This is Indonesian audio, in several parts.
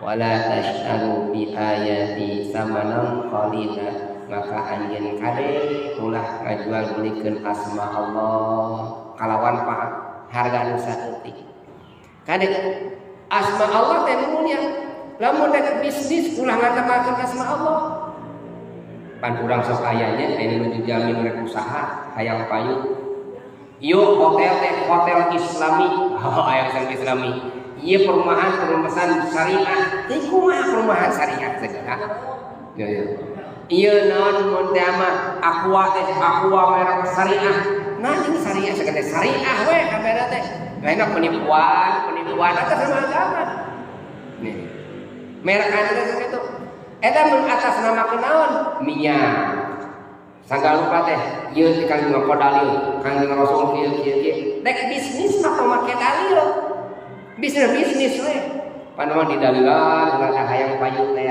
wala tashtaru bi ayati samanan qalila, maka anjeun kade ulah ngajual belikeun asma Allah kalawan harga nu saeutik. Kade asma Allah teh mulia, lamun dek bisnis ulah ngatemakeun asma Allah. Pan urang sok aya nya aya nu dijamin rek usaha hayang payu. Ieu hotel teh hotel Islami, aya Islami. Ieu perumahan syariah. Teh kumaha perumahan syariah segala. Ieu naon mun teh mah aqua merek syariah. Nah ini syariah segala syariah we kabeh teh. Lainna penipuan atas nama agama. Nih. Merek anu teh kitu. Eta mun atas nama kenaon? Minyak. Sangga lupa teh, ieu ti Kangjeng dalil, Kangjeng Rasul kieu. Dek bisnis mah teu make dalil. Bisnis we. Panaon didalilan urang hayang payu teh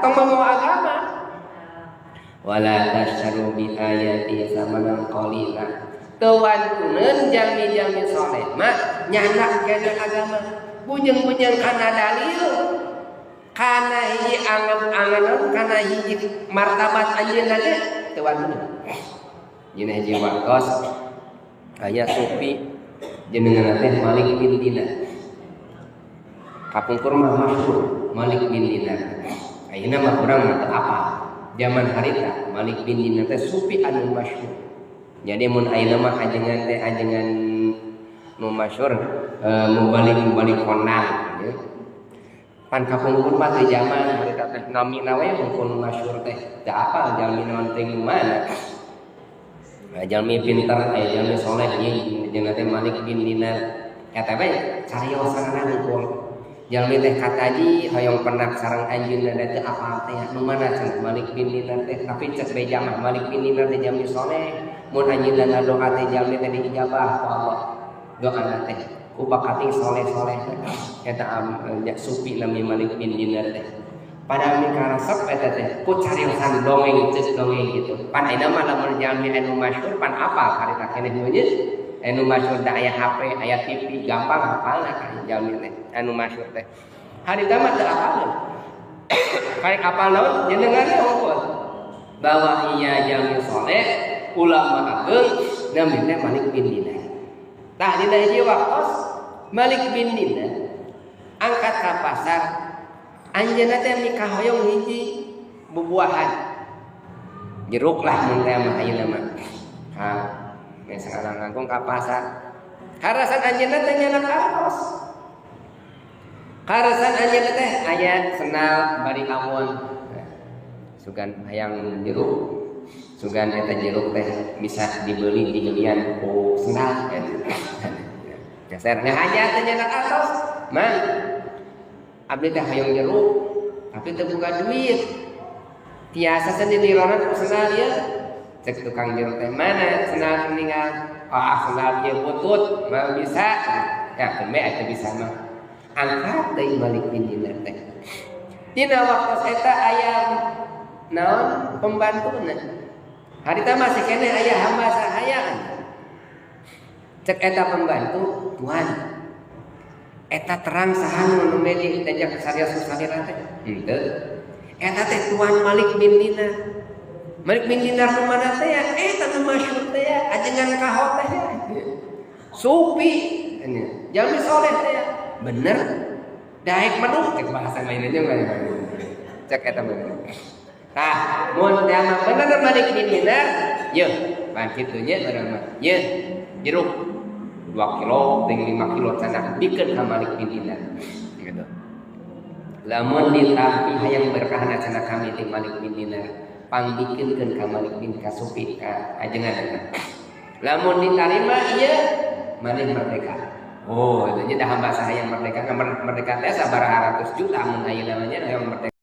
tong mau agama. Wala tasyaru bi ayati samanan qalila. Teu wantuneun jalmi-jalmi saleh mah nyanak kana agama. Bujeng-bujeng kana dalil. Kana hiji angan-anganon, kana hiji martabat anjeunna teh teu wantuneun. Jeung hiji waktos aya sufi jenengan teh Malik bin Dinar. Kapungkur mah masyhur Malik bin Dinar. Ayeuna mah urang mah teu apal. Zaman harita Malik bin Dinar teh sufi anu masyhur. Jadi mun ayeuna mah ajengan teh ajengan nu masyhur mubalik kondang ya. Pan kapungkur mah teh zaman harita teh namina we mun masyhur teh teu apal jalmi naon teh mana. Jalmi pinter jalmi saleh ieu jenengan teh Malik bin Dinar. Eta bae cariosanna hungkul. Jalmi teh kataji hoyong penak sareng anjeunna teh apal teh nu mana cenah Malik bin Dinar teh tapi cek bae jamah Malik bin Dinar teh jalmi saleh mun anjeunna doa teh jalmi teh diijabah ku Allah. Doana teh ku bakating saleh-saleh eta sufi nami Malik bin Dinar teh. Pada mikarasep eta teh ku cariosan dongeng ceuk dongeng gitu. Pan ayeuna mah lamun jalmi anu masyhur pan apal harita keneh heujeuh. Anu masyhur teh aya HP, aya TV, gampang hafalna kan jalmi teh. Anu masyhur teh. Harita mah teu apal. Karek apal naon jenengan hungkul. Bahwa ia jalmi saleh, ulama ageung namina Malik bin Dinar. Tah dina hiji waktos Malik bin Dinar angkat ka pasar. Anjeunna teh mikahoyong hiji bubuahan. Jeruk lah mun teh mah ayeuna mah. Ha sekarang ngangkung ka pasar. Karasan anjeunna teh nyanak artos. Karasan anjeunna teh aya senal bari awon. Sugan hayang jeruk. Sugan eta jeruk teh bisa dibeli di geulian ku senal. Jasernya aja teh nyanak artos. Man abdi teh hayang jeruk tapi teu boga duit. Tiasa sendiri ronan ku senal ieu. Cek tukang jeruk teh mana senal meninggal. Senal ieu butut mau bisa. Ya kembe atuh bisa mah. Angkat deui Malik bin Dinar teh. Dina waktos eta aya naon pembantuna. Harita masih keneh aya hamba sahayaan. Cek eta pembantu, "Tuan, eta terang saha nu meli dajak sarios salira teh?" Henteu. Eta teh Tuan Malik bin Dinar. Malik bin Dinar nu mana teh ya? Eta nu masyhur teh ya, ajengan kahot teh ya. Sufi. Jalmi saleh teh ya. Bener. Daek madung cek bahasa mainnya mah. Cek eta bener. Tah, mun teh mah bener Malik bin Dinar, yeuh, pan kitu nya urang mah. Yeuh, jeruk 2 kilo, ting 5 kilo cenah bikeun ka Malik bin Dinar. Gitu. Lamun ditampi hayang berkahna cenah kami ting Malik bin Dinar, pangbikeunkeun ka Malik bin Kasufi ka ajengan eta. Lamun ditarima ieu maneh merdeka. Oh, itu dah hamba sahayang merdeka. Merdeka teh sabaraha ratus juta mun ayeuna namanya hayang merdeka.